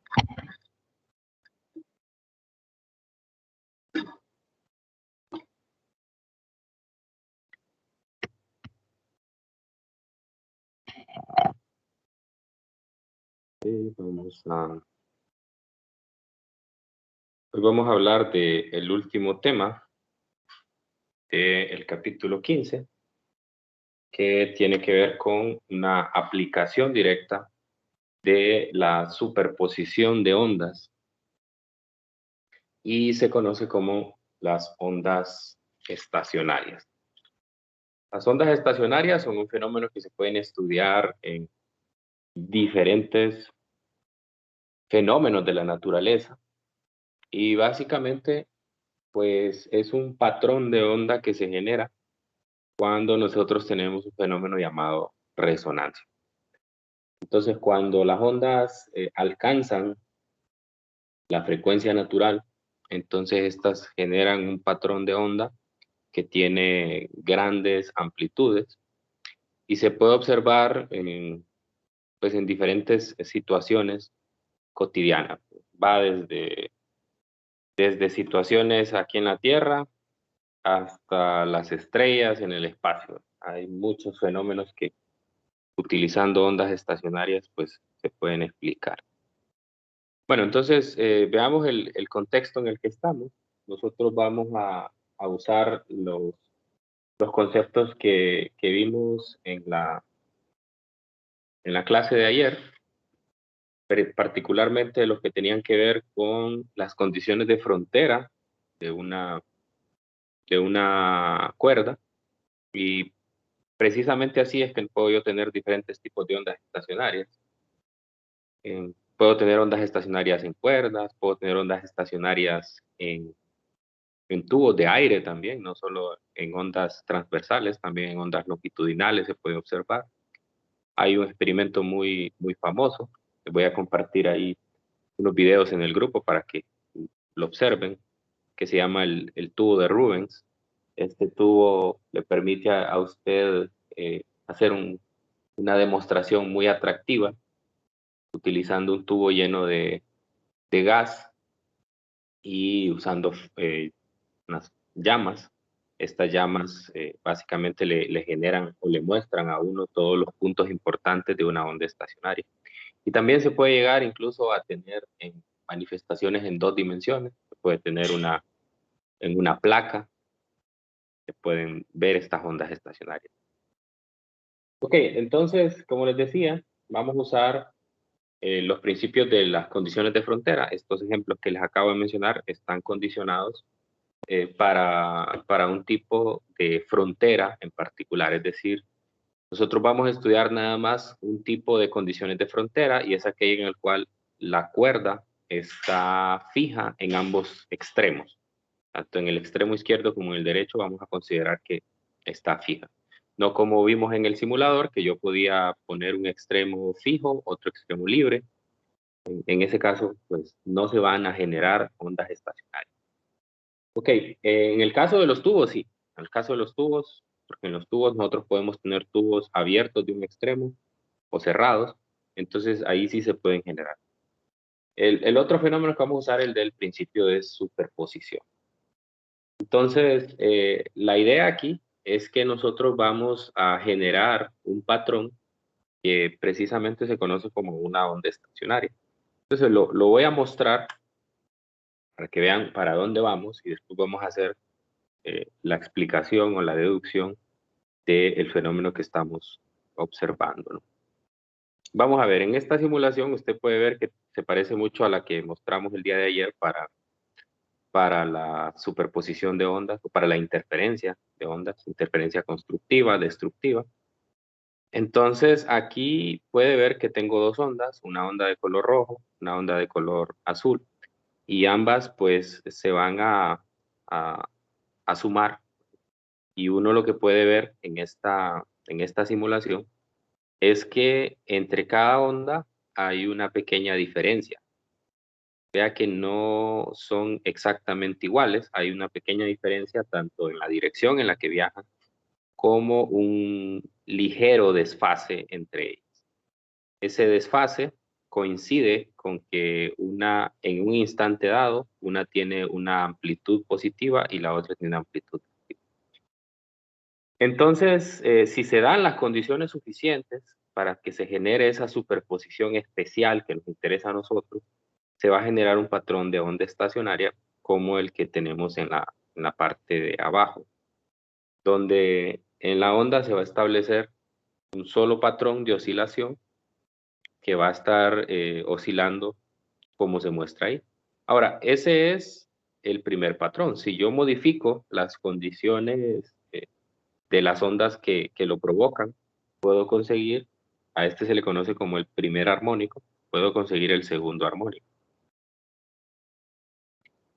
Hoy vamos a hablar del último tema del capítulo 15, que tiene que ver con una aplicación directa de la superposición de ondas y se conoce como las ondas estacionarias. Las ondas estacionarias son un fenómeno que se pueden estudiar en diferentes fenómenos de la naturaleza y básicamente pues es un patrón de onda que se genera cuando nosotros tenemos un fenómeno llamado resonancia. Entonces, cuando las ondas alcanzan la frecuencia natural, entonces estas generan un patrón de onda que tiene grandes amplitudes y se puede observar pues en diferentes situaciones cotidianas. Va desde situaciones aquí en la Tierra hasta las estrellas en el espacio. Hay muchos fenómenos que utilizando ondas estacionarias pues se pueden explicar. Bueno, entonces veamos el contexto en el que estamos. Nosotros vamos a usar los conceptos que vimos en la clase de ayer, pero particularmente los que tenían que ver con las condiciones de frontera de una cuerda, y precisamente así es que puedo yo tener diferentes tipos de ondas estacionarias. Puedo tener ondas estacionarias en cuerdas, puedo tener ondas estacionarias en tubos de aire también, no solo en ondas transversales, también en ondas longitudinales se puede observar. Hay un experimento muy famoso, les voy a compartir ahí unos videos en el grupo para que lo observen, que se llama el tubo de Rubens. Este tubo le permite a usted hacer una demostración muy atractiva utilizando un tubo lleno de gas y usando unas llamas. Estas llamas básicamente le generan o le muestran a uno todos los puntos importantes de una onda estacionaria. Y también se puede llegar incluso a tener en manifestaciones en dos dimensiones. Se puede tener en una placa, se pueden ver estas ondas estacionarias. Ok, entonces, como les decía, vamos a usar los principios de las condiciones de frontera. Estos ejemplos que les acabo de mencionar están condicionados para un tipo de frontera en particular. Es decir, nosotros vamos a estudiar nada más un tipo de condiciones de frontera y es aquella en el cual la cuerda está fija en ambos extremos. Tanto en el extremo izquierdo como en el derecho vamos a considerar que está fija. No como vimos en el simulador, que yo podía poner un extremo fijo, otro extremo libre. En ese caso, pues no se van a generar ondas estacionarias. Ok, en el caso de los tubos, sí. En el caso de los tubos, porque en los tubos nosotros podemos tener tubos abiertos de un extremo o cerrados, entonces ahí sí se pueden generar. El otro fenómeno que vamos a usar es el del principio de superposición. Entonces, la idea aquí es que nosotros vamos a generar un patrón que precisamente se conoce como una onda estacionaria. Entonces, lo voy a mostrar para que vean para dónde vamos y después vamos a hacer la explicación o la deducción del fenómeno que estamos observando, ¿no? Vamos a ver, en esta simulación usted puede ver que se parece mucho a la que mostramos el día de ayer para la superposición de ondas o para la interferencia de ondas, interferencia constructiva, destructiva. Entonces aquí puede ver que tengo dos ondas, una onda de color rojo, una onda de color azul, y ambas pues se van a sumar, y uno lo que puede ver en esta simulación es que entre cada onda hay una pequeña diferencia. Vea que no son exactamente iguales, hay una pequeña diferencia tanto en la dirección en la que viajan como un ligero desfase entre ellas. Ese desfase coincide con que en un instante dado, una tiene una amplitud positiva y la otra tiene una amplitud negativa. Entonces, si se dan las condiciones suficientes para que se genere esa superposición especial que nos interesa a nosotros, se va a generar un patrón de onda estacionaria como el que tenemos en la parte de abajo, donde en la onda se va a establecer un solo patrón de oscilación que va a estar oscilando como se muestra ahí. Ahora, ese es el primer patrón. Si yo modifico las condiciones de las ondas que lo provocan, puedo conseguir, a este se le conoce como el primer armónico, puedo conseguir el segundo armónico.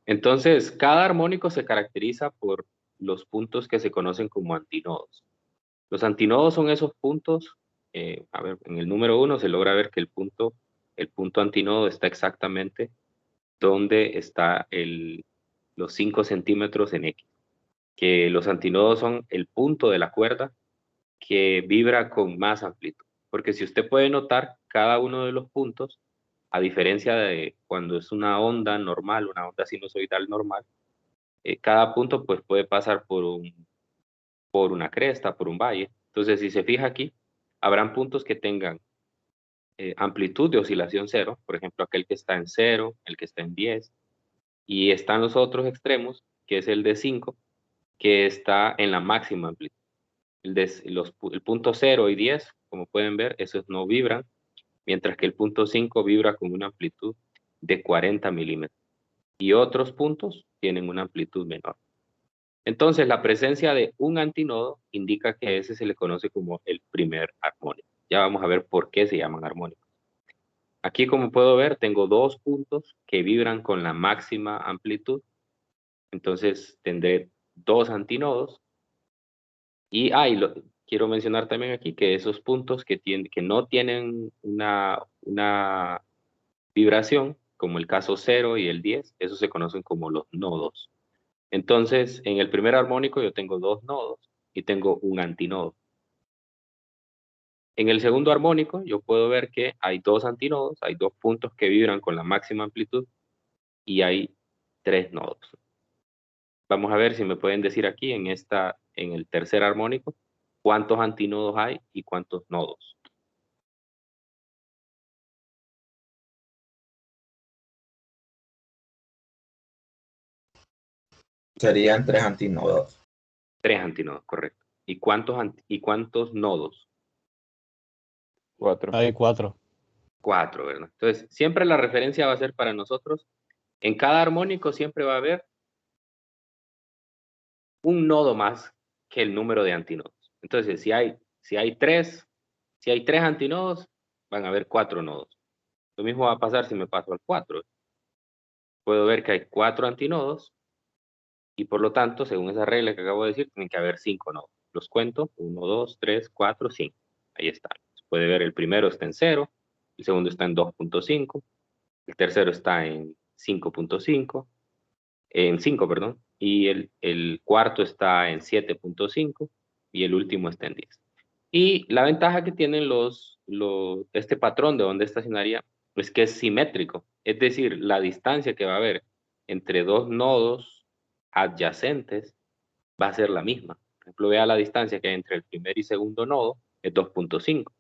Entonces, cada armónico se caracteriza por los puntos que se conocen como antinodos. Los antinodos son esos puntos, a ver, en el número 1 se logra ver que el punto antinodo está exactamente donde está los 5 centímetros en X, que los antinodos son el punto de la cuerda que vibra con más amplitud. Porque si usted puede notar, cada uno de los puntos, a diferencia de cuando es una onda normal, una onda sinusoidal normal, cada punto pues puede pasar por una cresta, por un valle. Entonces, si se fija aquí, habrán puntos que tengan amplitud de oscilación cero, por ejemplo, aquel que está en 0, el que está en 10, y están los otros extremos, que es el de 5, que está en la máxima amplitud. El punto 0 y 10, como pueden ver, esos no vibran, mientras que el punto 5 vibra con una amplitud de 40 milímetros. Y otros puntos tienen una amplitud menor. Entonces, la presencia de un antinodo indica que ese se le conoce como el primer armónico. Ya vamos a ver por qué se llaman armónicos. Aquí, como puedo ver, tengo dos puntos que vibran con la máxima amplitud. Entonces, tendré dos antinodos. Y quiero mencionar también aquí que esos puntos que no tienen una vibración, como el caso 0 y el 10, esos se conocen como los nodos. Entonces, en el primer armónico yo tengo dos nodos y tengo un antinodo. En el segundo armónico yo puedo ver que hay dos antinodos, hay dos puntos que vibran con la máxima amplitud y hay tres nodos. Vamos a ver si me pueden decir aquí en el tercer armónico, cuántos antinodos hay y cuántos nodos. Serían 3 antinodos. Tres antinodos, correcto. ¿Y cuántos nodos? 4. Hay 4. Cuatro, ¿verdad? Entonces, siempre la referencia va a ser para nosotros. En cada armónico siempre va a haber un nodo más que el número de antinodos. Entonces, si hay tres antinodos, van a haber 4 nodos. Lo mismo va a pasar si me paso al 4. Puedo ver que hay 4 antinodos y por lo tanto, según esa regla que acabo de decir, tienen que haber 5 nodos. Los cuento: 1, 2, 3, 4, 5. Ahí está. Puede ver, el primero está en 0, el segundo está en 2.5, el tercero está en 5.5, en 5, perdón, y el cuarto está en 7.5 y el último está en 10. Y la ventaja que tienen este patrón de onda estacionaria es que es simétrico, es decir, la distancia que va a haber entre dos nodos adyacentes va a ser la misma. Por ejemplo, vea la distancia que hay entre el primer y segundo nodo, es 2.5.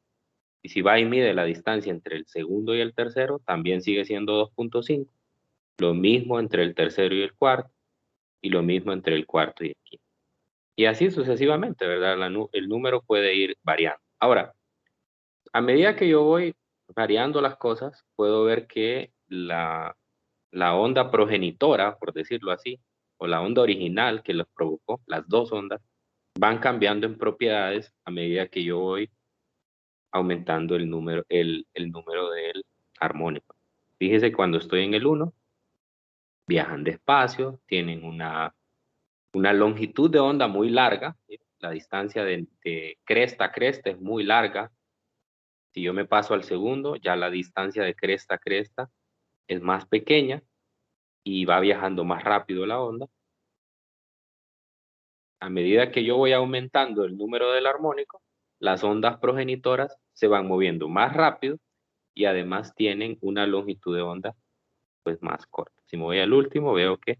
Y si va y mide la distancia entre el segundo y el tercero, también sigue siendo 2.5. Lo mismo entre el tercero y el cuarto, y lo mismo entre el cuarto y el quinto. Y así sucesivamente, ¿verdad? El número puede ir variando. Ahora, a medida que yo voy variando las cosas, puedo ver que la onda progenitora, por decirlo así, o la onda original que los provocó, las dos ondas, van cambiando en propiedades a medida que yo voy aumentando el número del armónico. Fíjese, cuando estoy en el 1, viajan despacio, tienen una longitud de onda muy larga, ¿sí? La distancia de cresta a cresta es muy larga. Si yo me paso al segundo, ya la distancia de cresta a cresta es más pequeña y va viajando más rápido la onda. A medida que yo voy aumentando el número del armónico, las ondas progenitoras se van moviendo más rápido y además tienen una longitud de onda pues más corta. Si me voy al último, veo que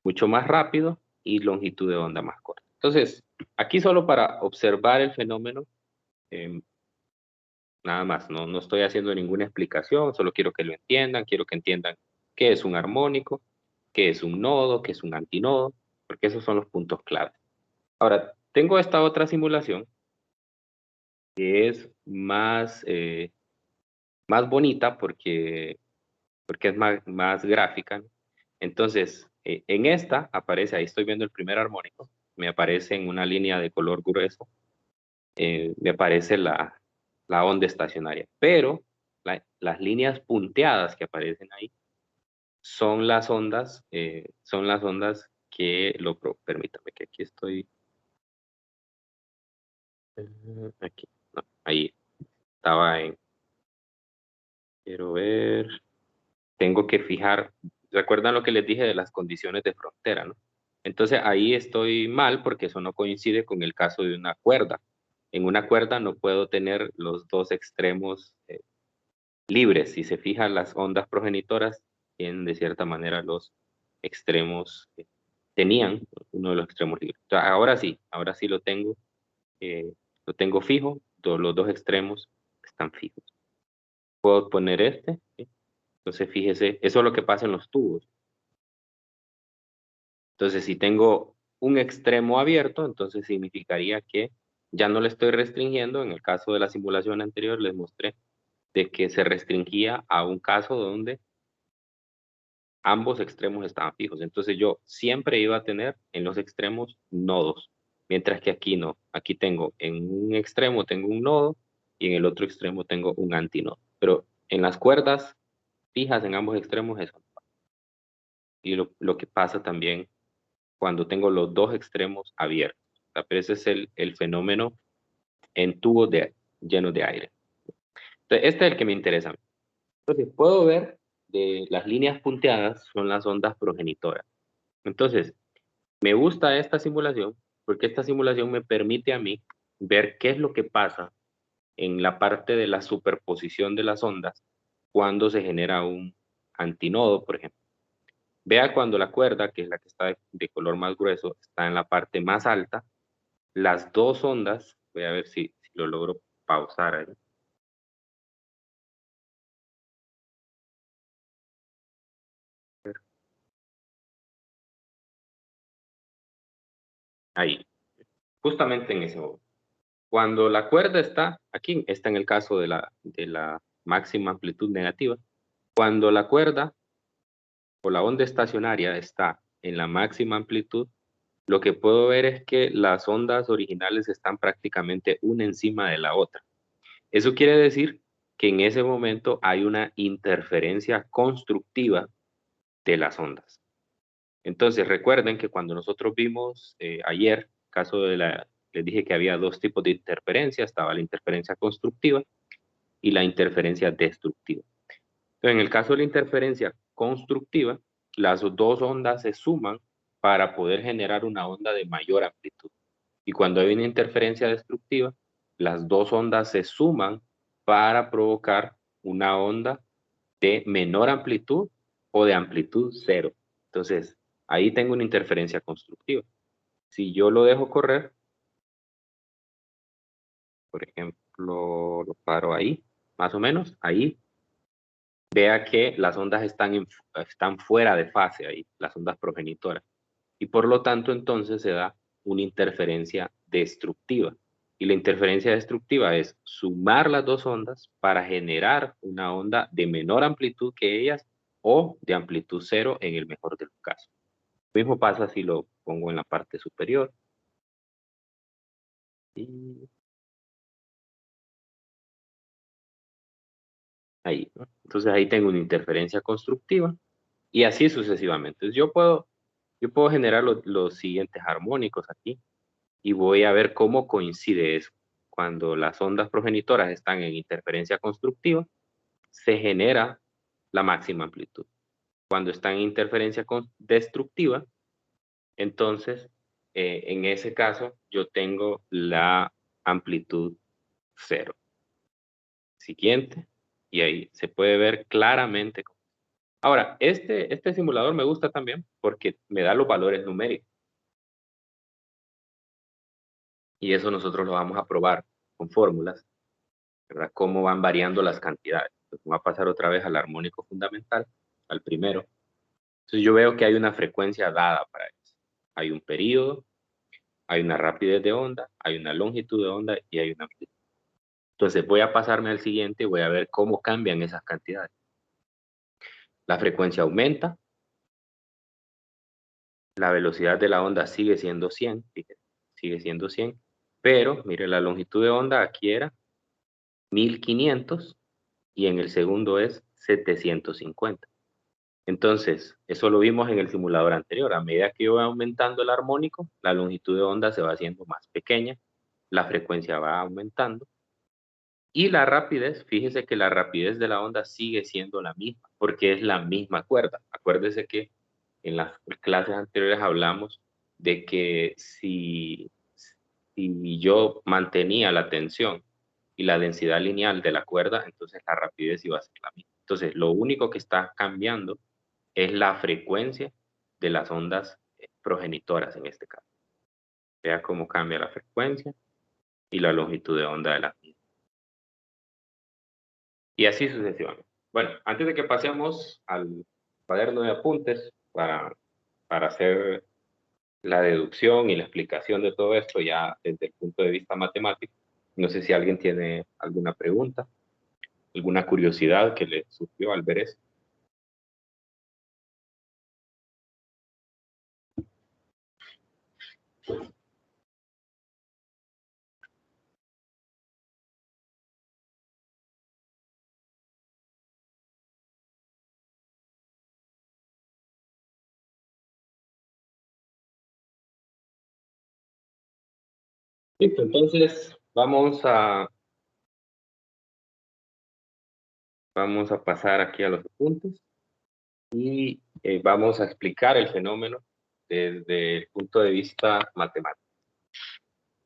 mucho más rápido y longitud de onda más corta. Entonces, aquí solo para observar el fenómeno, eh, nada más, no estoy haciendo ninguna explicación, solo quiero que lo entiendan, quiero que entiendan qué es un armónico, qué es un nodo, qué es un antinodo, porque esos son los puntos clave. Ahora, tengo esta otra simulación que es más bonita porque es más gráfica, ¿no? Entonces, en esta aparece, ahí estoy viendo el primer armónico, me aparece en una línea de color grueso, me aparece la onda estacionaria, pero las líneas punteadas que aparecen ahí son las ondas que permítame que aquí estoy, aquí, no, ahí estaba quiero ver, tengo que fijar, ¿recuerdan lo que les dije de las condiciones de frontera, no? Entonces ahí estoy mal porque eso no coincide con el caso de una cuerda. En una cuerda no puedo tener los dos extremos libres. Si se fijan, las ondas progenitoras tienen de cierta manera los extremos, tenían uno de los extremos libres. Entonces, ahora sí lo tengo fijo, los dos extremos están fijos. Puedo poner este, ¿sí? Entonces fíjese, eso es lo que pasa en los tubos. Entonces, si tengo un extremo abierto, entonces significaría que ya no le estoy restringiendo. En el caso de la simulación anterior les mostré de que se restringía a un caso donde ambos extremos estaban fijos. Entonces yo siempre iba a tener en los extremos nodos, mientras que aquí no. Aquí tengo en un extremo tengo un nodo y en el otro extremo tengo un antinodo. Pero en las cuerdas fijas en ambos extremos eso no pasa. Y lo que pasa también cuando tengo los dos extremos abiertos. O sea, pero ese es el fenómeno en tubos llenos de aire. Entonces, este es el que me interesa a mí. Entonces, puedo ver de las líneas punteadas son las ondas progenitoras. Entonces, me gusta esta simulación porque esta simulación me permite a mí ver qué es lo que pasa en la parte de la superposición de las ondas cuando se genera un antinodo, por ejemplo. Vea cuando la cuerda, que es la que está de color más grueso, está en la parte más alta, las dos ondas, voy a ver si lo logro pausar ahí. Ahí, justamente en ese momento. Cuando la cuerda está aquí, está en el caso de la máxima amplitud negativa. Cuando la cuerda o la onda estacionaria está en la máxima amplitud, lo que puedo ver es que las ondas originales están prácticamente una encima de la otra. Eso quiere decir que en ese momento hay una interferencia constructiva de las ondas. Entonces, recuerden que cuando nosotros vimos ayer, caso les dije que había dos tipos de interferencia, estaba la interferencia constructiva y la interferencia destructiva. Entonces, en el caso de la interferencia constructiva, las dos ondas se suman para poder generar una onda de mayor amplitud. Y cuando hay una interferencia destructiva, las dos ondas se suman para provocar una onda de menor amplitud o de amplitud cero. Entonces, ahí tengo una interferencia constructiva. Si yo lo dejo correr, por ejemplo, lo paro ahí, más o menos, ahí, vea que las ondas están fuera de fase ahí, las ondas progenitoras. Y por lo tanto, entonces se da una interferencia destructiva. Y la interferencia destructiva es sumar las dos ondas para generar una onda de menor amplitud que ellas o de amplitud cero en el mejor de los casos. Lo mismo pasa si lo pongo en la parte superior. Y ahí, ¿no? Entonces ahí tengo una interferencia constructiva y así sucesivamente. Entonces yo puedo generar los siguientes armónicos aquí y voy a ver cómo coincide eso. Cuando las ondas progenitoras están en interferencia constructiva, se genera la máxima amplitud. Cuando están en interferencia destructiva, entonces en ese caso yo tengo la amplitud cero. Siguiente. Y ahí se puede ver claramente. Ahora, este simulador me gusta también porque me da los valores numéricos. Y eso nosotros lo vamos a probar con fórmulas, ¿verdad? Cómo van variando las cantidades. Entonces, voy a pasar otra vez al armónico fundamental, al primero. Entonces yo veo que hay una frecuencia dada para eso. Hay un período, hay una rapidez de onda, hay una longitud de onda y hay una amplitud. Entonces voy a pasarme al siguiente y voy a ver cómo cambian esas cantidades. La frecuencia aumenta, la velocidad de la onda sigue siendo 100, fíjate, sigue siendo 100, pero mire, la longitud de onda aquí era 1500 y en el segundo es 750. Entonces, eso lo vimos en el simulador anterior. A medida que yo voy aumentando el armónico, la longitud de onda se va haciendo más pequeña, la frecuencia va aumentando y la rapidez, fíjese que la rapidez de la onda sigue siendo la misma, porque es la misma cuerda. Acuérdese que en las clases anteriores hablamos de que si yo mantenía la tensión y la densidad lineal de la cuerda, entonces la rapidez iba a ser la misma. Entonces, lo único que está cambiando es la frecuencia de las ondas progenitoras en este caso. Vea cómo cambia la frecuencia y la longitud de onda de la misma. Y así sucesivamente. Bueno, antes de que pasemos al cuaderno de apuntes para hacer la deducción y la explicación de todo esto ya desde el punto de vista matemático, no sé si alguien tiene alguna pregunta, alguna curiosidad que le surgió al ver eso. Listo, entonces vamos a pasar aquí a los apuntes y vamos a explicar el fenómeno desde el punto de vista matemático.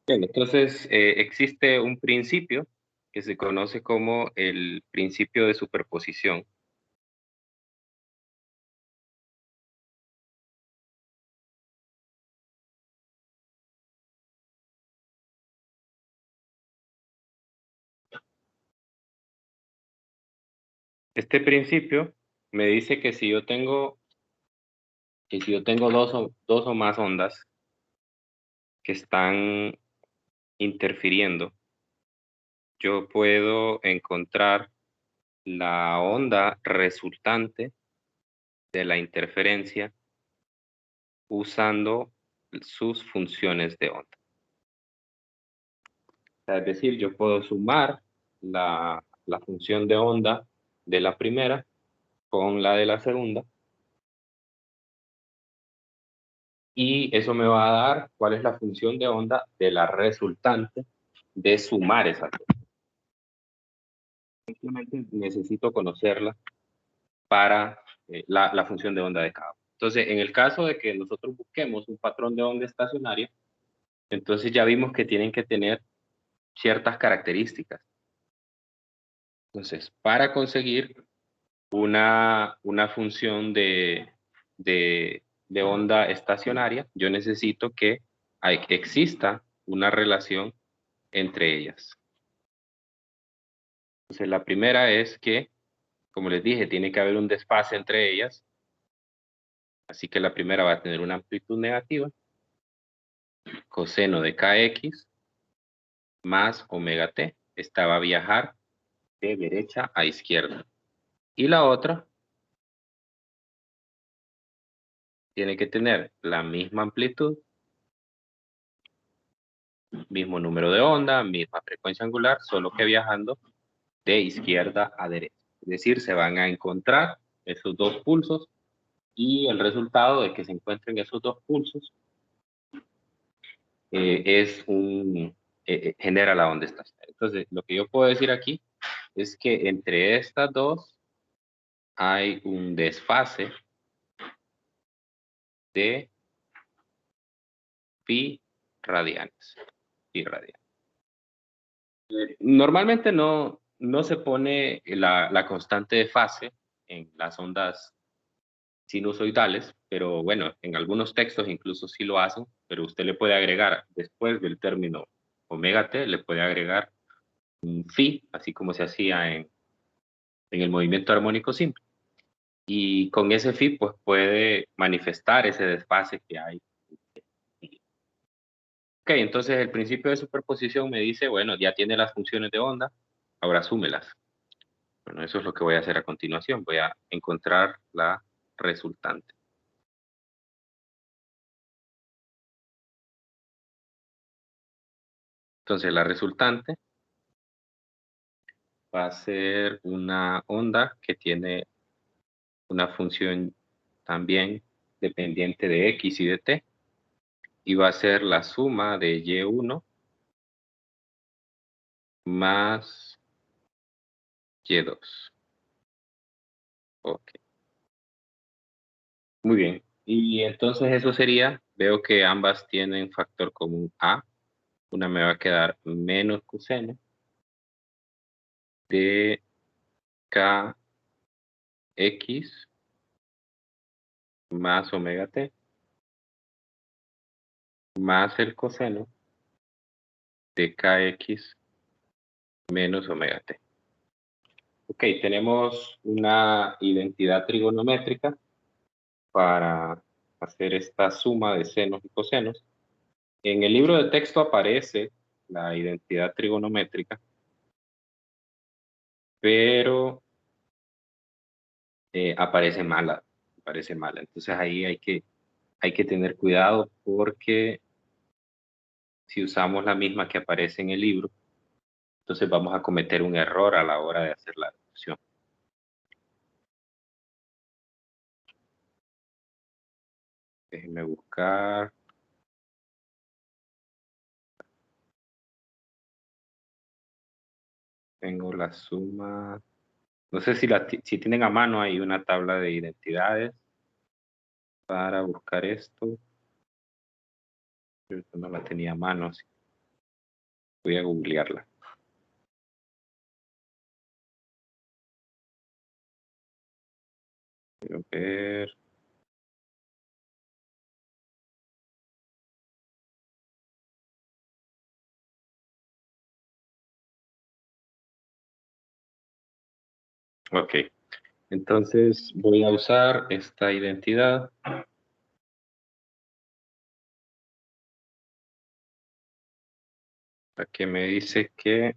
Bien, entonces existe un principio que se conoce como el principio de superposición. Este principio me dice que si yo tengo dos o más ondas que están interfiriendo, yo puedo encontrar la onda resultante de la interferencia usando sus funciones de onda. O sea, es decir, yo puedo sumar la función de onda de la primera con la de la segunda y eso me va a dar cuál es la función de onda de la resultante de sumar esas dos. Simplemente necesito conocerla para la función de onda de cada uno. Entonces, en el caso de que nosotros busquemos un patrón de onda estacionaria, entonces ya vimos que tienen que tener ciertas características. Entonces, para conseguir una función de onda estacionaria, yo necesito que exista una relación entre ellas. Entonces, la primera es que, como les dije, tiene que haber un desfase entre ellas. Así que la primera va a tener una amplitud negativa, coseno de kx más omega t. Esta va a viajar de derecha a izquierda. Y la otra tiene que tener la misma amplitud, mismo número de onda, misma frecuencia angular, solo que viajando de izquierda a derecha. Es decir, se van a encontrar esos dos pulsos y el resultado de que se encuentren esos dos pulsos genera la onda estacionaria. Entonces, lo que yo puedo decir aquí es que entre estas dos hay un desfase de pi radianes. Pi radianes. Normalmente no no se pone la constante de fase en las ondas sinusoidales, pero bueno, en algunos textos incluso sí lo hacen, pero usted le puede agregar, después del término omega t, le puede agregar un phi, así como se hacía en el movimiento armónico simple. Y con ese phi, pues puede manifestar ese desfase que hay. Ok, entonces el principio de superposición me dice, bueno, ya tiene las funciones de onda, ahora súmelas. Bueno, eso es lo que voy a hacer a continuación. Voy a encontrar la resultante. Entonces la resultante va a ser una onda que tiene una función también dependiente de x y de t, y va a ser la suma de y1 más y2. Ok, muy bien. Y entonces eso sería, veo que ambas tienen factor común a. Una me va a quedar menos coseno de kx más omega t más el coseno de kx menos omega t. Ok, tenemos una identidad trigonométrica para hacer esta suma de senos y cosenos. En el libro de texto aparece la identidad trigonométrica, pero aparece mala, aparece mala. Entonces ahí hay que tener cuidado porque si usamos la misma que aparece en el libro, entonces vamos a cometer un error a la hora de hacer la deducción. Déjenme buscar. Tengo la suma. No sé si tienen a mano ahí una tabla de identidades para buscar esto. Yo no la tenía a mano, así voy a googlearla. Quiero ver. Ok, entonces voy a usar esta identidad. La que me dice que,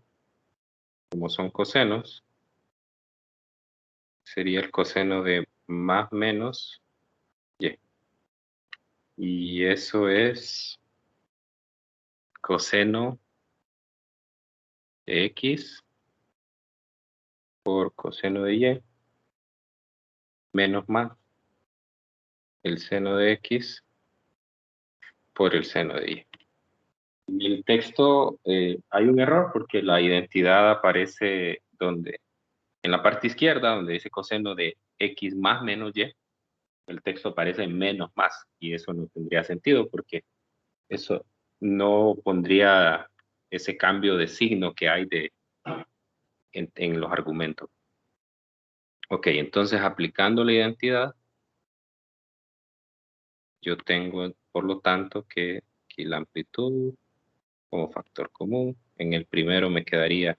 como son cosenos, sería el coseno de más menos y. Y eso es coseno de x por coseno de y menos más el seno de x por el seno de y. En el texto hay un error porque la identidad aparece donde, en la parte izquierda, donde dice coseno de x más menos y, el texto aparece menos más, y eso no tendría sentido porque eso no pondría ese cambio de signo que hay en los argumentos. Ok, entonces aplicando la identidad, yo tengo, por lo tanto, que aquí la amplitud como factor común. En el primero me quedaría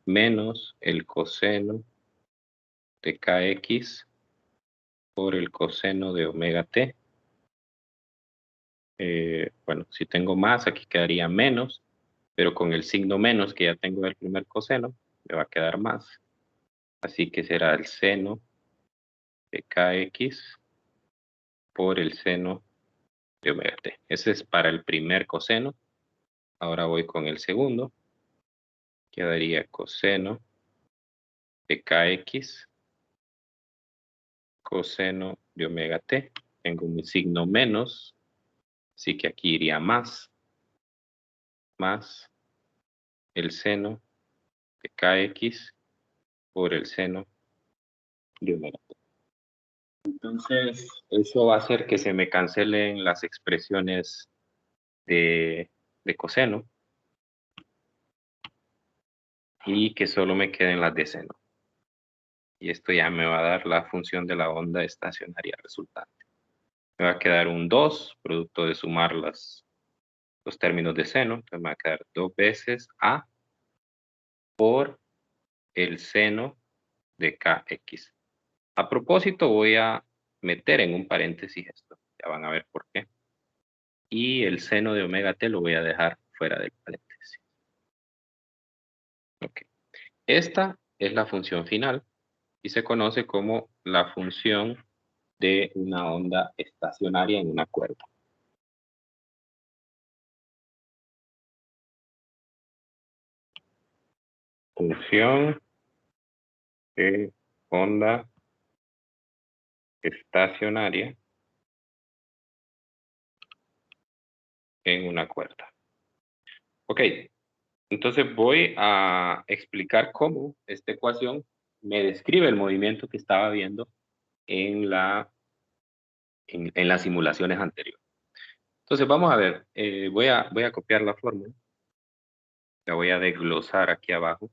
menos el coseno de kx por el coseno de omega t. Bueno, si tengo más, aquí quedaría menos, pero con el signo menos que ya tengo del primer coseno, me va a quedar más. Así que será el seno de kx por el seno de omega t. Ese es para el primer coseno. Ahora voy con el segundo. Quedaría coseno de kx coseno de omega t. Tengo un signo menos, así que aquí iría más el seno de kx por el seno de omega t. Entonces, eso va a hacer que se me cancelen las expresiones de coseno. y que solo me queden las de seno. Y esto ya me va a dar la función de la onda estacionaria resultante. Me va a quedar un 2, producto de sumar los términos de seno. Entonces me va a quedar 2 veces A por el seno de KX. A propósito, voy a meter en un paréntesis esto. Ya van a ver por qué. Y el seno de omega t lo voy a dejar fuera del paréntesis. Ok. Esta es la función final y se conoce como la función de una onda estacionaria en una cuerda. Función de onda estacionaria en una cuerda. Ok, entonces voy a explicar cómo esta ecuación me describe el movimiento que estaba viendo en las simulaciones anteriores. Entonces vamos a ver, voy a copiar la fórmula, la voy a desglosar aquí abajo.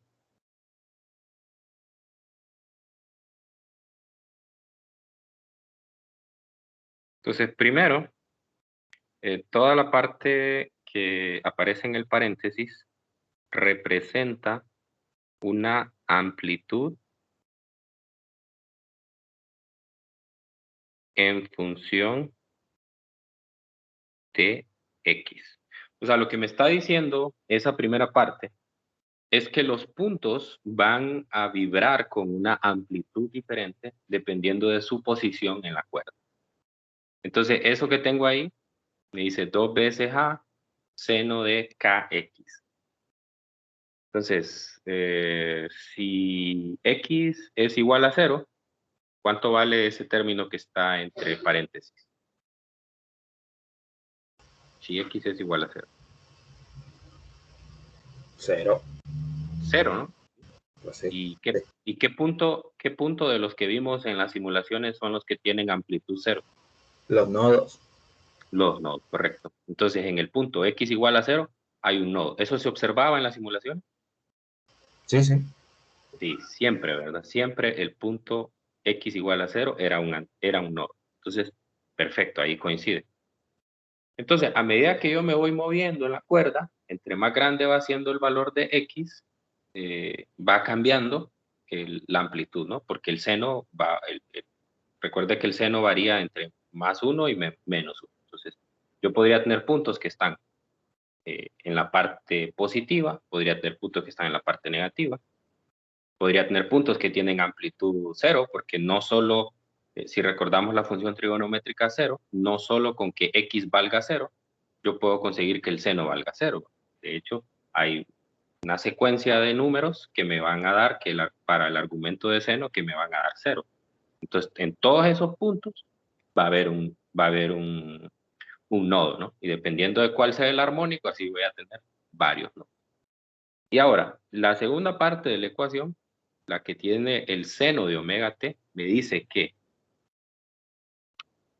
Entonces primero, toda la parte que aparece en el paréntesis representa una amplitud en función de X. O sea, lo que me está diciendo esa primera parte es que los puntos van a vibrar con una amplitud diferente dependiendo de su posición en la cuerda. Entonces, eso que tengo ahí me dice 2 veces A seno de KX. Entonces, si X es igual a 0, ¿cuánto vale ese término que está entre paréntesis? Si X es igual a 0. 0. 0, ¿no? Pues sí. ¿Y qué punto de los que vimos en las simulaciones son los que tienen amplitud 0? Los nodos. Los nodos, correcto. Entonces, en el punto X igual a 0, hay un nodo. ¿Eso se observaba en la simulación? Sí, sí. Sí, siempre, ¿verdad? Siempre el punto X igual a 0 era un nodo. Entonces, perfecto, ahí coincide. Entonces, a medida que yo me voy moviendo en la cuerda, entre más grande va siendo el valor de X, va cambiando la amplitud, ¿no? Porque el seno va, recuerde que el seno varía entre más 1 y menos 1. Entonces, yo podría tener puntos que están en la parte positiva, podría tener puntos que están en la parte negativa, podría tener puntos que tienen amplitud 0, porque no solo, si recordamos la función trigonométrica 0, no solo con que X valga 0, yo puedo conseguir que el seno valga 0. De hecho, hay una secuencia de números que me van a dar, para el argumento de seno, que me van a dar 0. Entonces, en todos esos puntos va a haber un nodo, ¿no? Y dependiendo de cuál sea el armónico, así voy a tener varios, ¿no? Y ahora, la segunda parte de la ecuación, la que tiene el seno de omega t, me dice que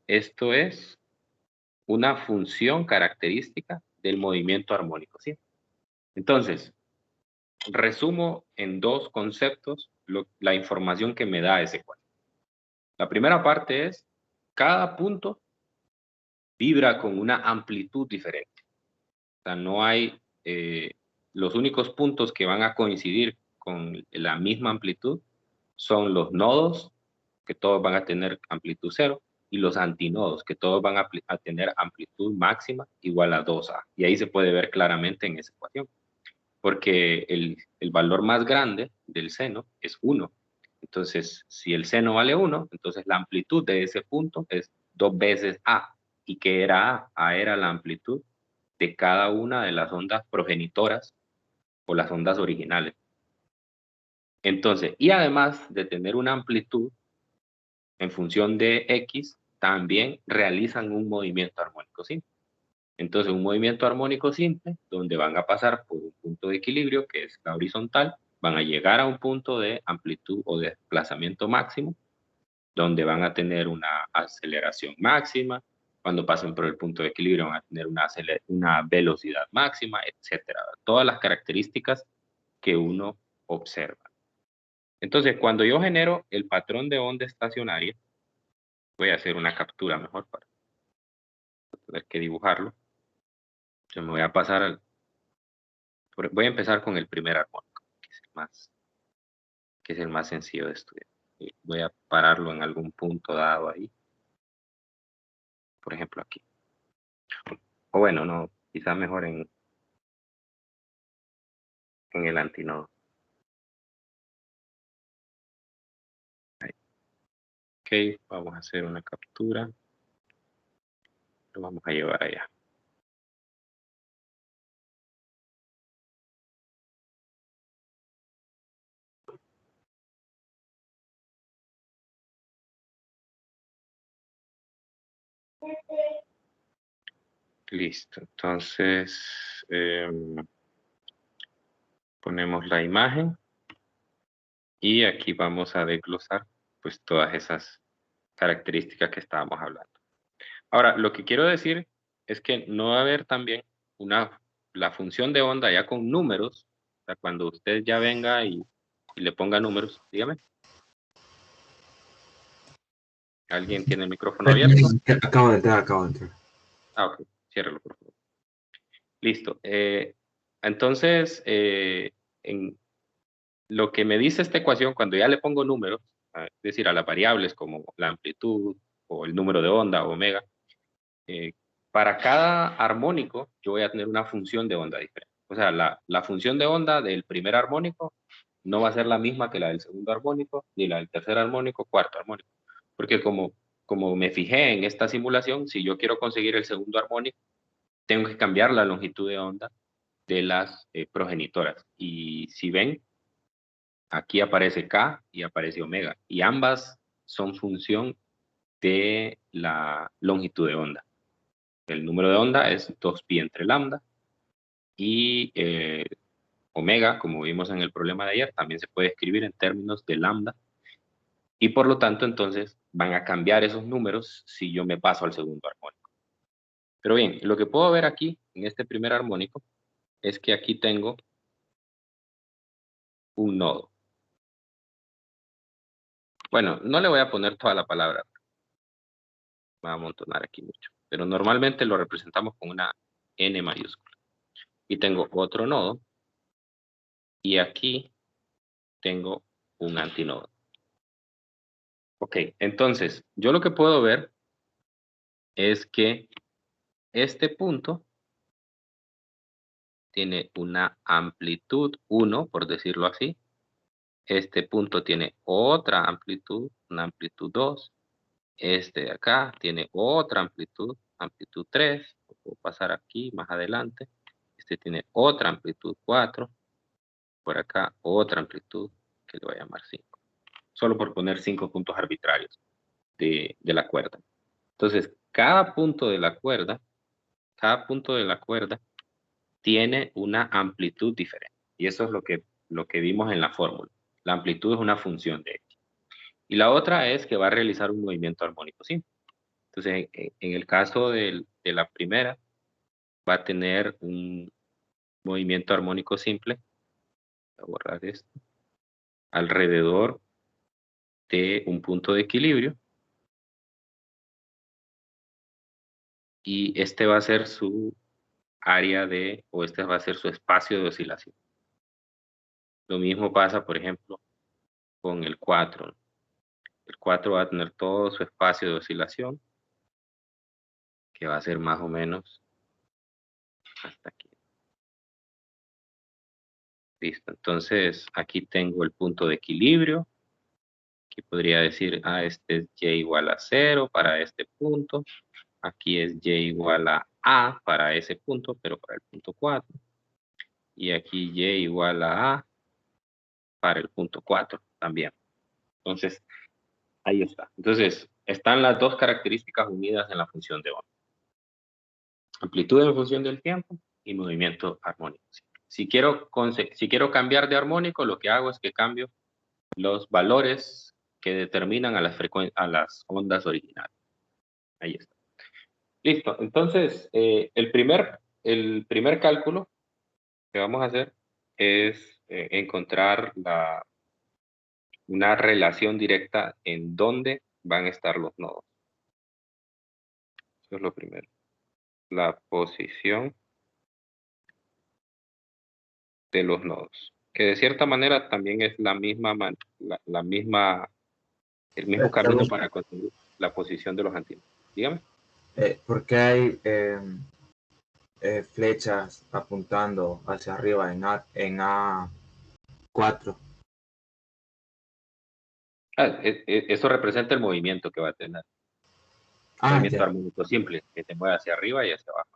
esto es una función característica del movimiento armónico, ¿sí? Entonces, resumo en dos conceptos la información que me da ese ecuación. La primera parte es, cada punto vibra con una amplitud diferente. O sea, no hay, los únicos puntos que van a coincidir con la misma amplitud son los nodos, que todos van a tener amplitud 0, y los antinodos, que todos van a tener amplitud máxima igual a 2A. Y ahí se puede ver claramente en esa ecuación, porque el valor más grande del seno es 1. Entonces, si el seno vale 1, entonces la amplitud de ese punto es 2 veces A. ¿Y qué era A? A era la amplitud de cada una de las ondas progenitoras o las ondas originales. Entonces, y además de tener una amplitud en función de X, también realizan un movimiento armónico simple. Entonces, un movimiento armónico simple, donde van a pasar por un punto de equilibrio, que es la horizontal, van a llegar a un punto de amplitud o desplazamiento máximo, donde van a tener una aceleración máxima. Cuando pasen por el punto de equilibrio van a tener una velocidad máxima, etcétera. Todas las características que uno observa. Entonces, cuando yo genero el patrón de onda estacionaria, voy a hacer una captura mejor para tener que dibujarlo. Yo me voy a pasar voy a empezar con el primer armónico, que es el más sencillo de estudiar. Voy a pararlo en algún punto dado ahí. Por ejemplo, aquí. O bueno, no, quizás mejor en el antinodo. Ahí. Ok, vamos a hacer una captura. Lo vamos a llevar allá. Listo, entonces ponemos la imagen y aquí vamos a desglosar pues todas esas características que estábamos hablando. Ahora, lo que quiero decir es que no va a haber también la función de onda ya con números, o sea, cuando usted ya venga y le ponga números, dígame. ¿Alguien tiene el micrófono abierto? Acabo de entrar. Ah, ok, ciérralo, por favor. Listo. Entonces, en lo que me dice esta ecuación, cuando ya le pongo números, es decir, a las variables como la amplitud o el número de onda, omega, para cada armónico yo voy a tener una función de onda diferente. O sea, la función de onda del primer armónico no va a ser la misma que la del segundo armónico, ni la del tercer armónico, cuarto armónico. Porque como me fijé en esta simulación, si yo quiero conseguir el segundo armónico, tengo que cambiar la longitud de onda de las progenitoras. Y si ven, aquí aparece K y aparece omega. Y ambas son función de la longitud de onda. El número de onda es 2pi entre lambda. Y omega, como vimos en el problema de ayer, también se puede escribir en términos de lambda. Y por lo tanto, entonces, van a cambiar esos números si yo me paso al segundo armónico. Pero bien, lo que puedo ver aquí, en este primer armónico, es que aquí tengo un nodo. Bueno, no le voy a poner toda la palabra, me va a amontonar aquí mucho, pero normalmente lo representamos con una N mayúscula. Y tengo otro nodo, y aquí tengo un antinodo. Ok, entonces, yo lo que puedo ver es que este punto tiene una amplitud 1, por decirlo así. Este punto tiene otra amplitud, una amplitud 2. Este de acá tiene otra amplitud, amplitud 3. Lo puedo pasar aquí más adelante. Este tiene otra amplitud 4. Por acá otra amplitud que le voy a llamar 5. Solo por poner 5 puntos arbitrarios de la cuerda. Entonces, cada punto de la cuerda tiene una amplitud diferente. Y eso es lo que vimos en la fórmula. La amplitud es una función de X. Y la otra es que va a realizar un movimiento armónico simple. Entonces, en el caso de la primera, va a tener un movimiento armónico simple. Voy a borrar esto. Alrededor de un punto de equilibrio. Y este va a ser su área o este va a ser su espacio de oscilación. Lo mismo pasa, por ejemplo, con el 4. El 4 va a tener todo su espacio de oscilación, que va a ser más o menos hasta aquí. Listo, entonces aquí tengo el punto de equilibrio. Aquí podría decir, este es y igual a 0 para este punto. Aquí es y igual a para ese punto, pero para el punto 4. Y aquí y igual a para el punto 4 también. Entonces, ahí está. Entonces, están las dos características unidas en la función de onda. Amplitud en función del tiempo y movimiento armónico. Si quiero cambiar de armónico, lo que hago es que cambio los valores que determinan a las ondas originales. Ahí está. Listo. Entonces, el primer cálculo que vamos a hacer es encontrar una relación directa en dónde van a estar los nodos. Eso es lo primero. La posición de los nodos, que de cierta manera también es la misma, el mismo camino para conseguir la posición de los antínodos. Dígame. ¿Por qué hay flechas apuntando hacia arriba en A4? Eso representa el movimiento que va a tener. Movimiento Ya. armónico simple, que se mueve hacia arriba y hacia abajo.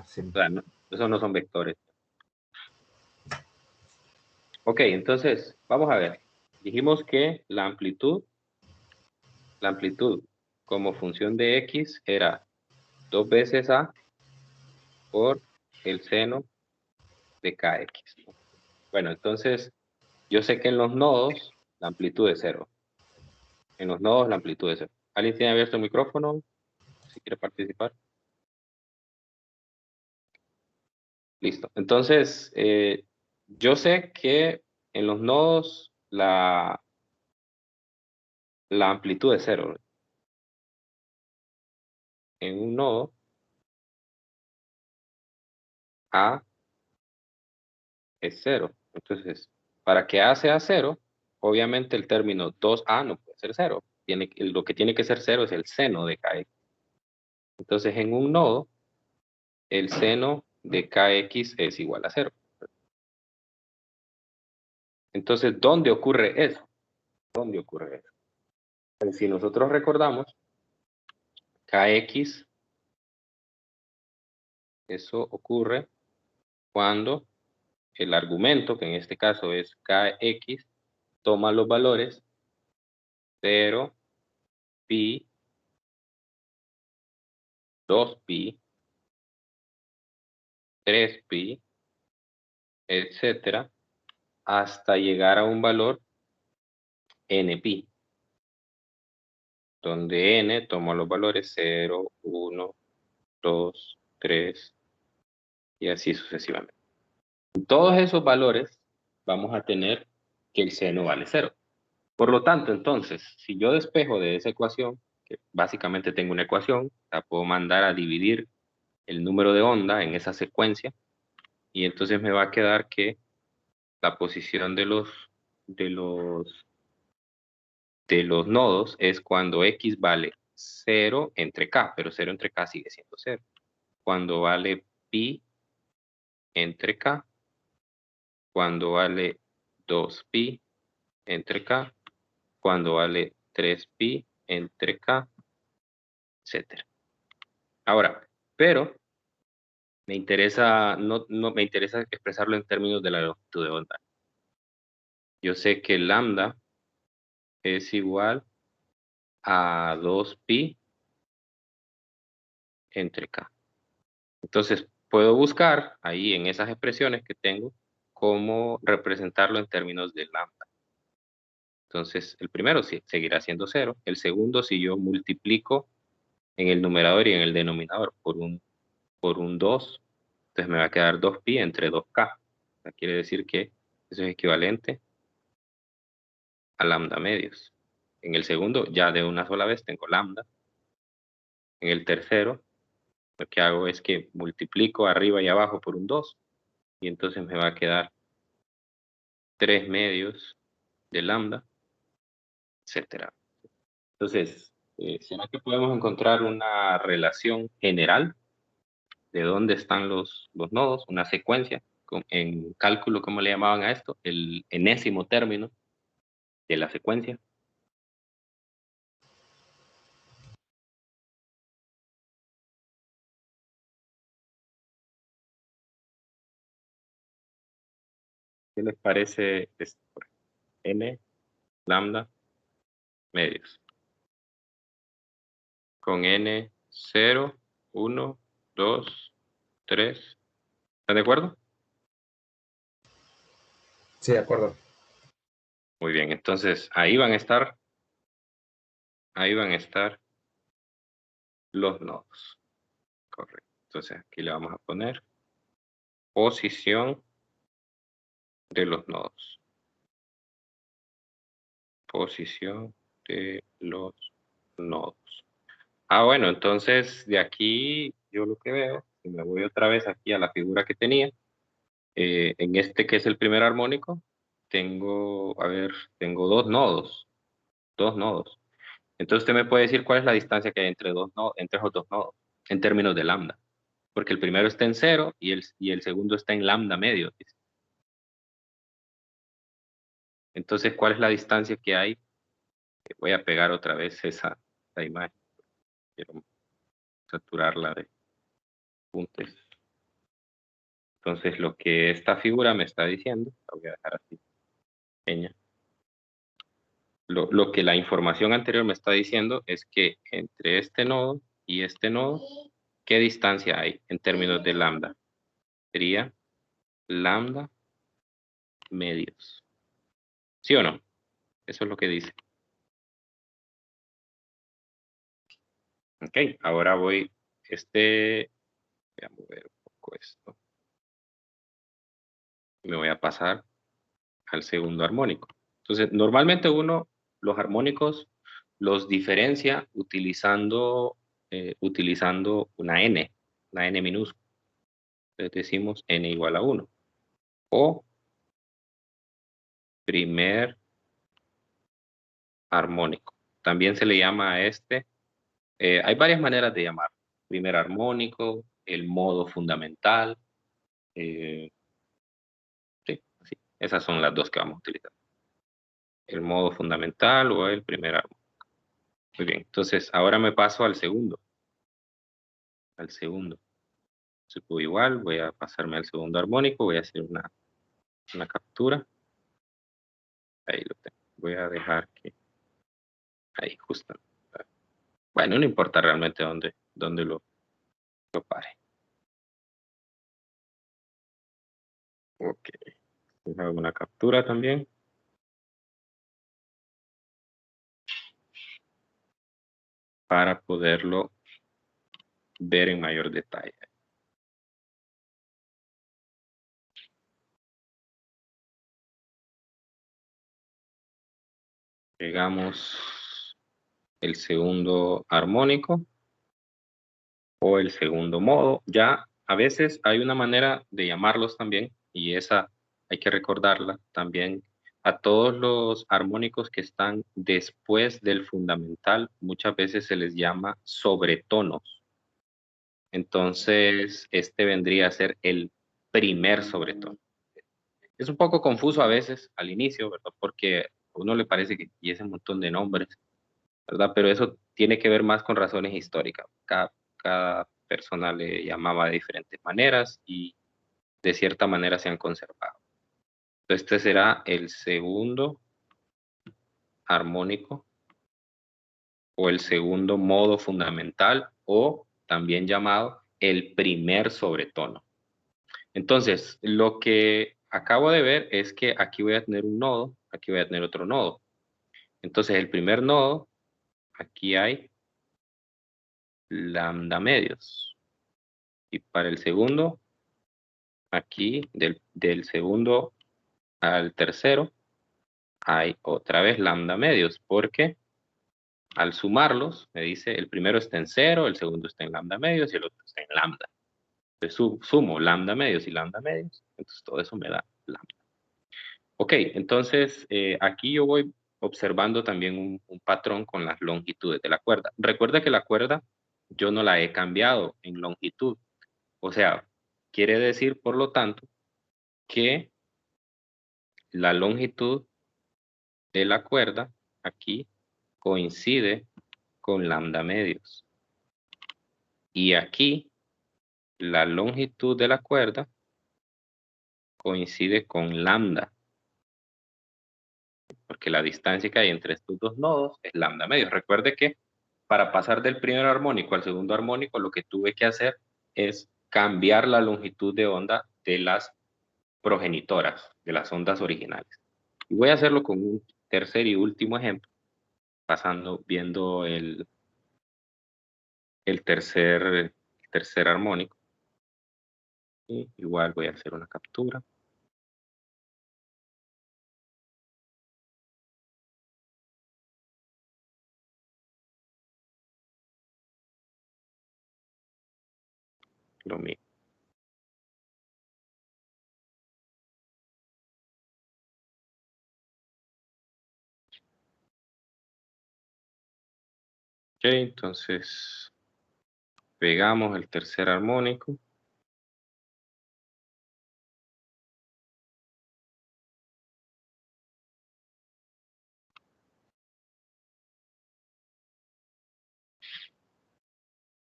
Sí. O sea, esos no son vectores. Ok, entonces, vamos a ver. Dijimos que la amplitud como función de X era 2 veces A por el seno de KX. Bueno, entonces, yo sé que en los nodos la amplitud es 0. En los nodos la amplitud es 0. ¿Alguien tiene abierto el micrófono? Si quiere participar. Listo. Entonces, yo sé que en los nodos la amplitud es 0. En un nodo, A es 0. Entonces, para que A sea 0, obviamente el término 2A no puede ser 0. Lo que tiene que ser 0 es el seno de KX. Entonces, en un nodo, el seno de KX es igual a 0. Entonces, ¿dónde ocurre eso? ¿Dónde ocurre eso? Pues si nosotros recordamos, KX, eso ocurre cuando el argumento, que en este caso es KX, toma los valores 0, pi, 2pi, 3pi, etcétera, hasta llegar a un valor npi, donde n toma los valores 0, 1, 2, 3 y así sucesivamente. En todos esos valores vamos a tener que el seno vale 0. Por lo tanto, entonces, si yo despejo de esa ecuación, que básicamente tengo una ecuación, la puedo mandar a dividir el número de onda en esa secuencia, y entonces me va a quedar que la posición de los nodos es cuando X vale 0 entre K, pero 0 entre K sigue siendo 0. Cuando vale pi entre K, cuando vale 2pi entre K, cuando vale 3pi entre K, etcétera. Ahora, pero me interesa, no me interesa expresarlo en términos de la longitud de onda. Yo sé que lambda es igual a 2pi entre K. Entonces, puedo buscar ahí en esas expresiones que tengo cómo representarlo en términos de lambda. Entonces, el primero sí, seguirá siendo 0. El segundo, si yo multiplico en el numerador y en el denominador por un 2, entonces me va a quedar 2pi entre 2k. O sea, quiere decir que eso es equivalente a lambda medios. En el segundo, ya de una sola vez tengo lambda. En el tercero, lo que hago es que multiplico arriba y abajo por un 2, y entonces me va a quedar 3 medios de lambda, etcétera. Entonces, ¿será que podemos encontrar una relación general de dónde están los nodos? Una secuencia, en cálculo, ¿cómo le llamaban a esto? El enésimo término de la secuencia. ¿Qué les parece esto? N, lambda, medios. Con N, 0, 1, 2, 3. ¿Están de acuerdo? Sí, de acuerdo. Muy bien, entonces ahí van a estar los nodos. Correcto. Entonces aquí le vamos a poner posición de los nodos. Posición de los nodos. Bueno, entonces de aquí yo lo que veo, si me voy otra vez aquí a la figura que tenía, en este que es el primer armónico, tengo, a ver, tengo dos nodos, dos nodos. Entonces usted me puede decir cuál es la distancia que hay entre dos nodos, entre esos dos nodos, en términos de lambda. Porque el primero está en cero y el segundo está en lambda medio. Dice. Entonces, ¿cuál es la distancia que hay? Voy a pegar otra vez esa imagen. Quiero saturarla de puntos. Entonces, lo que esta figura me está diciendo, la voy a dejar así pequeña. Lo que la información anterior me está diciendo es que entre este nodo y este nodo, ¿qué distancia hay en términos de lambda? Sería lambda medios. ¿Sí o no? Eso es lo que dice. Ok, ahora voy a mover un poco esto. Me voy a pasar al segundo armónico. Entonces, normalmente uno los armónicos los diferencia utilizando una n minúscula. Entonces decimos n igual a 1. O primer armónico. También se le llama a hay varias maneras de llamar. Primer armónico, el modo fundamental. Sí, así. Esas son las dos que vamos a utilizar. El modo fundamental o el primer armónico. Muy bien, entonces ahora me paso al segundo. Al segundo. Supo igual, voy a pasarme al segundo armónico, voy a hacer una captura. Ahí lo tengo. Voy a dejar que... Ahí, justo. Bueno, no importa realmente dónde lo pare. Ok. Hago una captura también. Para poderlo ver en mayor detalle. Pegamos el segundo armónico o el segundo modo. Ya a veces hay una manera de llamarlos también y esa hay que recordarla también. A todos los armónicos que están después del fundamental muchas veces se les llama sobretonos. Entonces, este vendría a ser el primer sobretono. Es un poco confuso a veces al inicio, ¿verdad? Porque a uno le parece que y ese montón de nombres, ¿verdad? Pero eso tiene que ver más con razones históricas. Cada persona le llamaba de diferentes maneras y de cierta manera se han conservado. Entonces, este será el segundo armónico o el segundo modo fundamental o también llamado el primer sobretono. Entonces, lo que acabo de ver es que aquí voy a tener un nodo, aquí voy a tener otro nodo. Entonces, el primer nodo, aquí hay lambda medios. Y para el segundo, aquí del segundo al tercero, hay otra vez lambda medios, porque al sumarlos, me dice, el primero está en cero, el segundo está en lambda medios y el otro está en lambda. Entonces, sumo lambda medios y lambda medios, entonces todo eso me da lambda. Ok, entonces aquí yo voy observando también un patrón con las longitudes de la cuerda. Recuerda que la cuerda yo no la he cambiado en longitud. O sea, quiere decir, por lo tanto, que la longitud de la cuerda aquí coincide con lambda medios. Y aquí la longitud de la cuerda coincide con lambda. Porque la distancia que hay entre estos dos nodos es lambda medios. Recuerde que para pasar del primer armónico al segundo armónico, lo que tuve que hacer es cambiar la longitud de onda de las progenitoras, de las ondas originales. Y voy a hacerlo con un tercer y último ejemplo, viendo el tercer armónico. Y igual voy a hacer una captura. lo mismo. Ok, entonces pegamos el tercer armónico.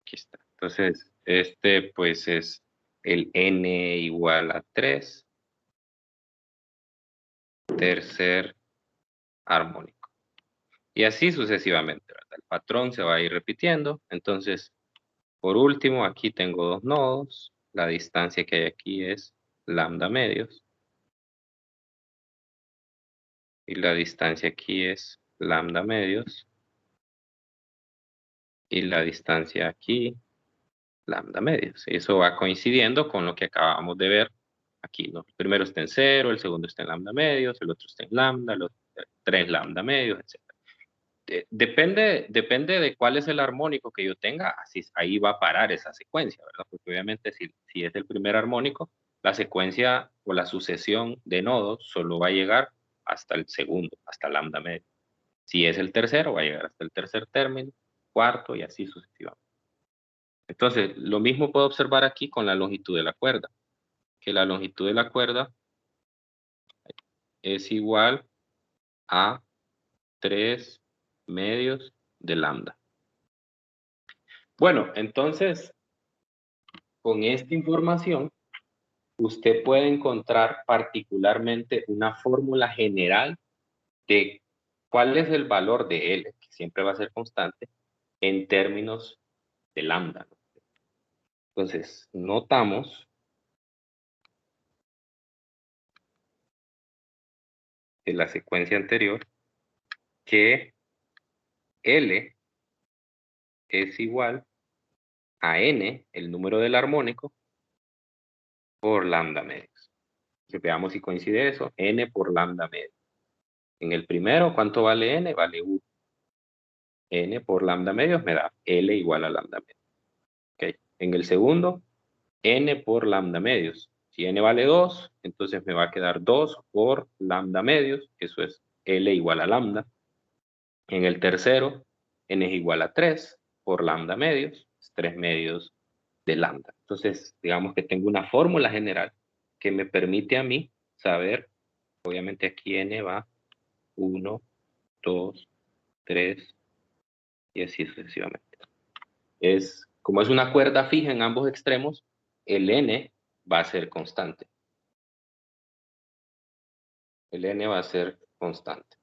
Aquí está. Entonces, este pues es el n igual a 3, tercer armónico. Y así sucesivamente, ¿verdad? El patrón se va a ir repitiendo. Entonces, por último, aquí tengo dos nodos. La distancia que hay aquí es lambda medios. Y la distancia aquí es lambda medios. Y la distancia aquí, lambda medios. Eso va coincidiendo con lo que acabamos de ver aquí, ¿no? El primero está en 0, el segundo está en lambda medios, el otro está en lambda, los 3 lambda medios, etc. Depende de cuál es el armónico que yo tenga, así, ahí va a parar esa secuencia, ¿verdad? Porque obviamente si es el primer armónico, la secuencia o la sucesión de nodos solo va a llegar hasta el segundo, hasta lambda medio. Si es el tercero, va a llegar hasta el tercer término, cuarto y así sucesivamente. Entonces, lo mismo puedo observar aquí con la longitud de la cuerda, que la longitud de la cuerda es igual a 3 medios de lambda. Bueno, entonces, con esta información, usted puede encontrar particularmente una fórmula general de cuál es el valor de L, que siempre va a ser constante, en términos de lambda. Entonces, notamos de la secuencia anterior que L es igual a N, el número del armónico, por lambda medios. Entonces, veamos si coincide eso. N por lambda medios. En el primero, ¿cuánto vale N? Vale 1. N por lambda medios me da L igual a lambda medios. Okay. En el segundo, N por lambda medios. Si N vale 2, entonces me va a quedar 2 por lambda medios, eso es L igual a lambda. En el tercero, N es igual a 3 por lambda medios, es 3 medios de lambda. Entonces, digamos que tengo una fórmula general que me permite a mí saber, obviamente aquí N va 1, 2, 3 y así sucesivamente. Como es una cuerda fija en ambos extremos, el N va a ser constante. El N va a ser constante.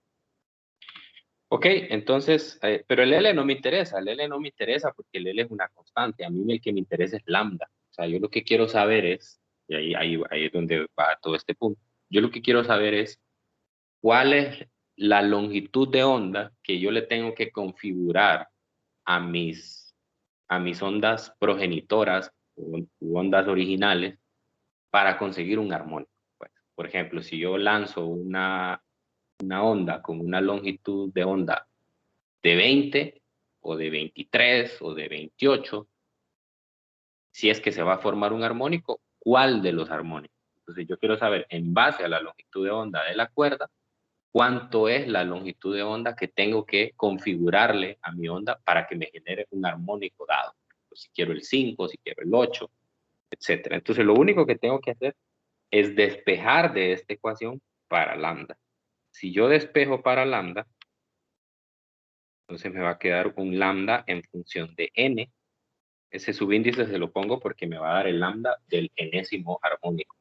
Ok, entonces, pero el L no me interesa, el L no me interesa porque el L es una constante, a mí el que me interesa es lambda. O sea, yo lo que quiero saber es, y ahí es donde va todo este punto, yo lo que quiero saber es cuál es la longitud de onda que yo le tengo que configurar a mis ondas progenitoras u ondas originales para conseguir un armónico. Pues, por ejemplo, si yo lanzo una onda con una longitud de onda de 20 o de 23 o de 28, si es que se va a formar un armónico, ¿cuál de los armónicos? Entonces yo quiero saber, en base a la longitud de onda de la cuerda, cuánto es la longitud de onda que tengo que configurarle a mi onda para que me genere un armónico dado. Si quiero el 5, si quiero el 8, etc. Entonces lo único que tengo que hacer es despejar de esta ecuación para lambda. Si yo despejo para lambda, entonces me va a quedar un lambda en función de n. Ese subíndice se lo pongo porque me va a dar el lambda del enésimo armónico.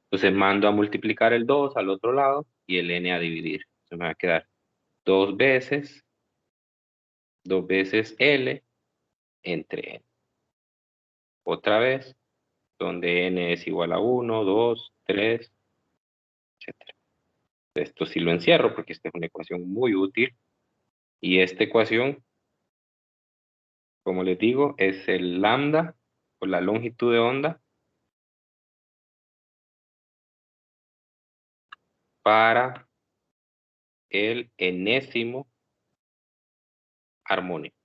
Entonces mando a multiplicar el 2 al otro lado y el n a dividir. Entonces me va a quedar 2 veces L entre n. Otra vez, donde n es igual a 1, 2, 3, etc. Esto sí lo encierro porque esta es una ecuación muy útil. Y esta ecuación, como les digo, es el lambda o la longitud de onda para el enésimo armónico.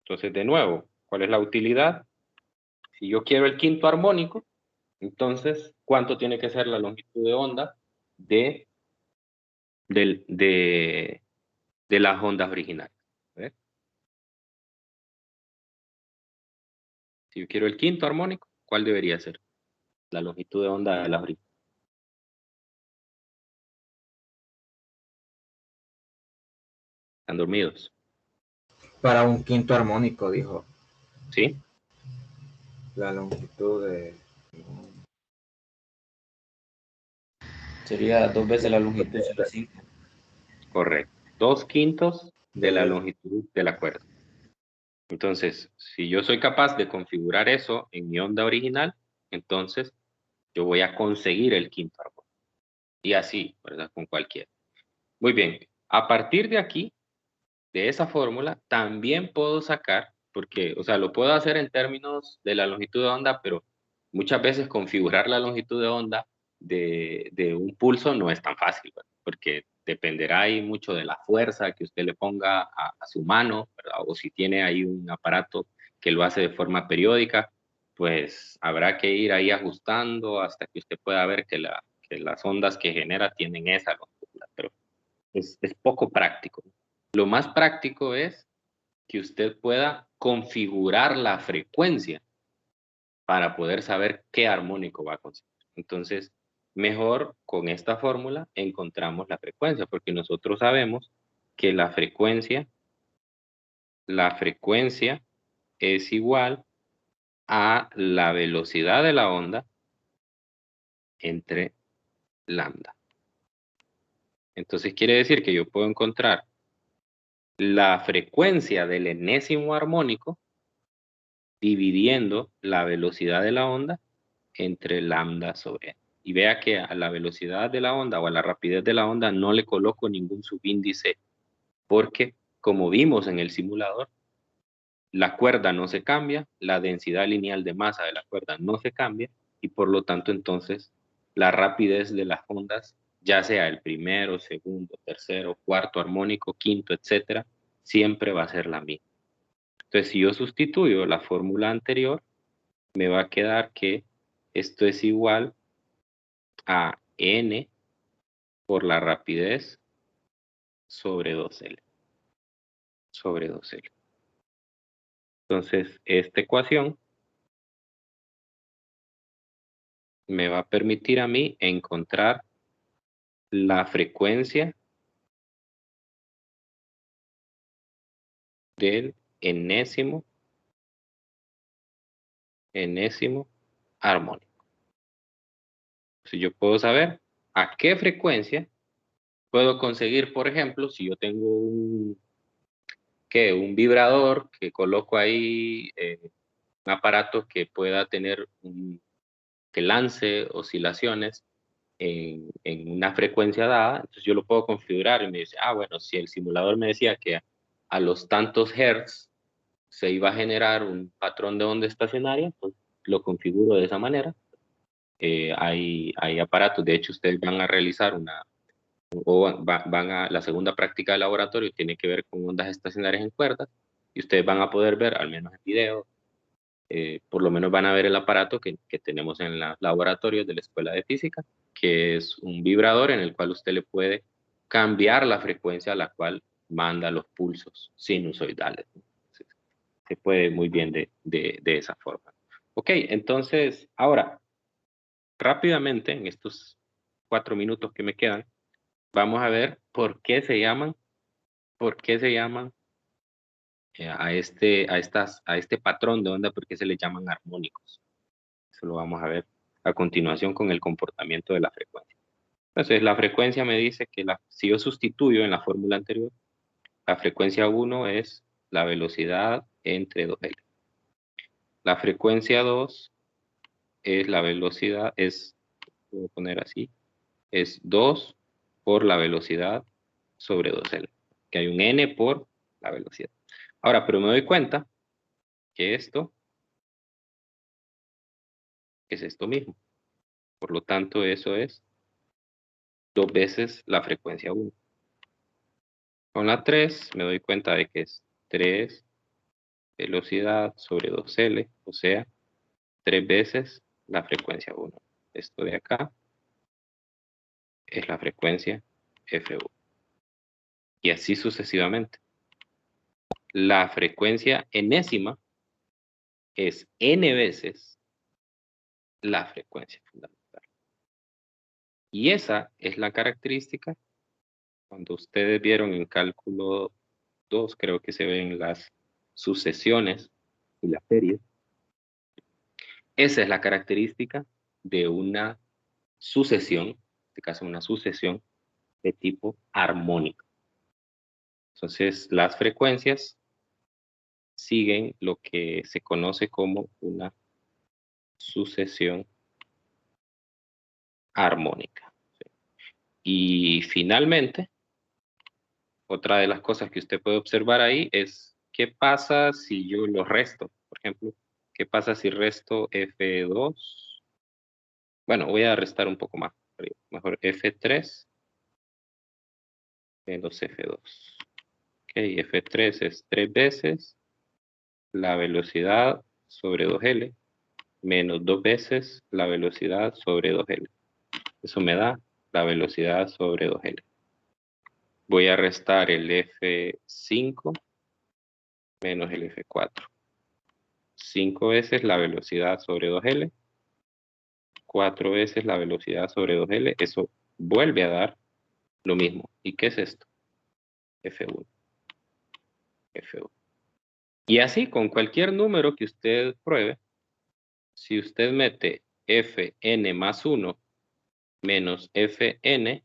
Entonces, de nuevo, ¿cuál es la utilidad? Si yo quiero el quinto armónico, entonces, ¿cuánto tiene que ser la longitud de onda de, del- de las ondas originales? A ver, si yo quiero el quinto armónico, ¿cuál debería ser la longitud de onda de las originales? ¿Están dormidos? Para un quinto armónico, dijo. ¿Sí? La longitud de... Sería 2 veces la longitud sobre 5. Correcto. 2/5 de la de- longitud de la cuerda. Entonces, si yo soy capaz de configurar eso en mi onda original, entonces yo voy a conseguir el quinto armónico. Y así, ¿verdad? Con cualquiera. Muy bien. A partir de aquí, de esa fórmula, también puedo sacar, porque, o sea, lo puedo hacer en términos de la longitud de onda, pero muchas veces configurar la longitud de onda de un pulso no es tan fácil, ¿verdad? Porque dependerá ahí mucho de la fuerza que usted le ponga a su mano, ¿verdad? O si tiene ahí un aparato que lo hace de forma periódica, pues habrá que ir ahí ajustando hasta que usted pueda ver que las ondas que genera tienen esa longitud, ¿verdad? Pero es poco práctico. Lo más práctico es que usted pueda configurar la frecuencia para poder saber qué armónico va a conseguir. Entonces, mejor con esta fórmula encontramos la frecuencia, porque nosotros sabemos que la frecuencia es igual a la velocidad de la onda entre lambda. Entonces quiere decir que yo puedo encontrar la frecuencia del enésimo armónico dividiendo la velocidad de la onda entre lambda sobre n. Y vea que a la velocidad de la onda o a la rapidez de la onda no le coloco ningún subíndice porque, como vimos en el simulador, la cuerda no se cambia, la densidad lineal de masa de la cuerda no se cambia y por lo tanto entonces la rapidez de las ondas, ya sea el primero, segundo, tercero, cuarto armónico, quinto, etcétera, siempre va a ser la misma. Entonces, si yo sustituyo la fórmula anterior, me va a quedar que esto es igual a n por la rapidez sobre 2L. Sobre 2L. Entonces, esta ecuación me va a permitir a mí encontrar la frecuencia del enésimo armónico. Si yo puedo saber a qué frecuencia puedo conseguir, por ejemplo, si yo tengo un vibrador que coloco ahí, un aparato que pueda tener que lance oscilaciones en una frecuencia dada, entonces yo lo puedo configurar y me dice, bueno, si el simulador me decía que a los tantos hertz se iba a generar un patrón de onda estacionaria, pues lo configuro de esa manera. Hay aparatos, de hecho ustedes van a realizar van a la segunda práctica de laboratorio, tiene que ver con ondas estacionarias en cuerdas, y ustedes van a poder ver, al menos en video, por lo menos van a ver el aparato que tenemos en los laboratorios de la Escuela de Física, que es un vibrador en el cual usted le puede cambiar la frecuencia a la cual manda los pulsos sinusoidales. Entonces, se puede muy bien de esa forma. Ok, entonces, ahora, rápidamente, en estos 4 minutos que me quedan, vamos a ver por qué se llaman a este patrón de onda, por qué se le llaman armónicos. Eso lo vamos a ver a continuación con el comportamiento de la frecuencia. Entonces, la frecuencia me dice que si yo sustituyo en la fórmula anterior, la frecuencia 1 es la velocidad entre 2L. La frecuencia 2 es la velocidad, voy a poner así, es 2 por la velocidad sobre 2L, que hay un n por la velocidad. Ahora, pero me doy cuenta que esto es esto mismo. Por lo tanto, eso es 2 veces la frecuencia 1. Con la 3 me doy cuenta de que es 3 velocidad sobre 2L, o sea, 3 veces la frecuencia 1. Esto de acá es la frecuencia F1. Y así sucesivamente. La frecuencia enésima es n veces la frecuencia fundamental. Y esa es la característica. Cuando ustedes vieron en cálculo 2, creo que se ven las sucesiones y las series. Esa es la característica de una sucesión, en este caso una sucesión de tipo armónico. Entonces, las frecuencias siguen lo que se conoce como una sucesión armónica. Y finalmente, otra de las cosas que usted puede observar ahí es qué pasa si yo lo resto. Por ejemplo, qué pasa si resto F2. Bueno, voy a restar un poco más. Mejor F3 menos F2. Ok, F3 es 3 veces la velocidad sobre 2L menos 2 veces la velocidad sobre 2L. Eso me da la velocidad sobre 2L. Voy a restar el F5 menos el F4. 5 veces la velocidad sobre 2L. 4 veces la velocidad sobre 2L. Eso vuelve a dar lo mismo. ¿Y qué es esto? F1. F1. Y así, con cualquier número que usted pruebe, si usted mete Fn más 1 menos Fn,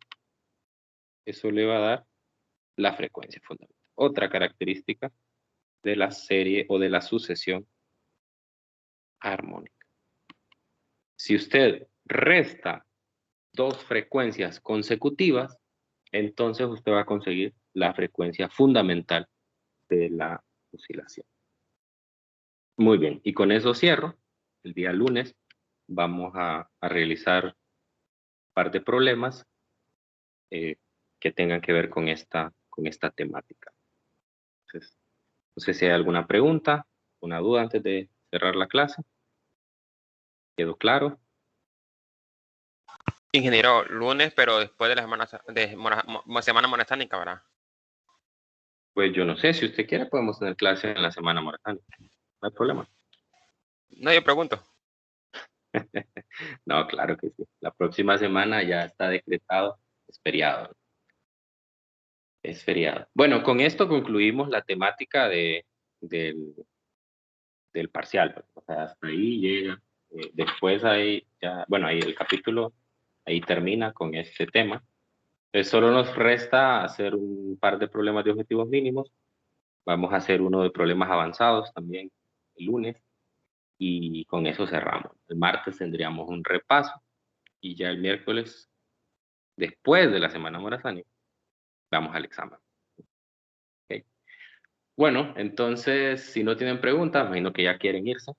eso le va a dar la frecuencia fundamental. Otra característica de la serie o de la sucesión armónica. Si usted resta dos frecuencias consecutivas, entonces usted va a conseguir la frecuencia fundamental de la oscilación. Muy bien, y con eso cierro. El día lunes vamos a realizar un par de problemas que tengan que ver con esta temática. Entonces, no sé si hay alguna pregunta, una duda antes de cerrar la clase. ¿Quedó claro? Ingeniero, lunes, pero después de la semana monetánica, ¿verdad? Pues yo no sé, si usted quiere podemos tener clase en la semana moratánica. No hay problema. No, yo pregunto. No, claro que sí. La próxima semana ya está decretado, es feriado. Es feriado. Bueno, con esto concluimos la temática del parcial. O sea, hasta ahí llega. Después ahí ya, bueno, ahí el capítulo ahí termina con este tema. Entonces solo nos resta hacer un par de problemas de objetivos mínimos. Vamos a hacer uno de problemas avanzados también el lunes. Y con eso cerramos. El martes tendríamos un repaso y ya el miércoles, después de la semana morazánica, vamos al examen. ¿Okay? Bueno, entonces, si no tienen preguntas, imagino que ya quieren irse,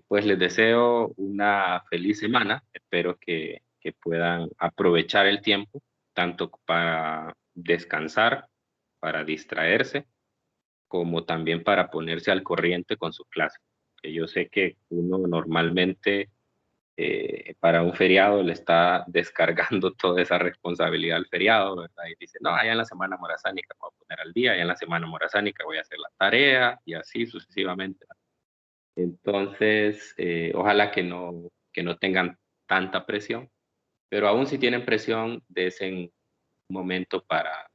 pues les deseo una feliz semana. Espero que puedan aprovechar el tiempo, tanto para descansar, para distraerse, como también para ponerse al corriente con sus clases. Que yo sé que uno normalmente para un feriado le está descargando toda esa responsabilidad al feriado, ¿verdad? Y dice, no, allá en la semana morazánica me voy a poner al día, allá en la semana morazánica voy a hacer la tarea y así sucesivamente. Entonces, ojalá que no tengan tanta presión, pero aún si tienen presión, desen un momento para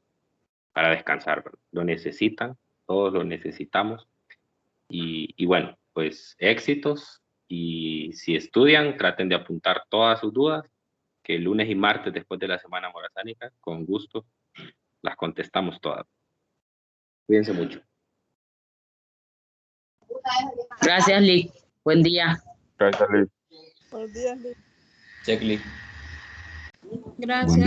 descansar, ¿verdad? Lo necesitan, todos lo necesitamos. Y bueno, pues éxitos, y si estudian, traten de apuntar todas sus dudas, que el lunes y martes después de la semana morazánica, con gusto, las contestamos todas. Cuídense mucho. Gracias, Lick. Buen día. Gracias, Lick. Buenos días, Lick. Check, Lick. Gracias.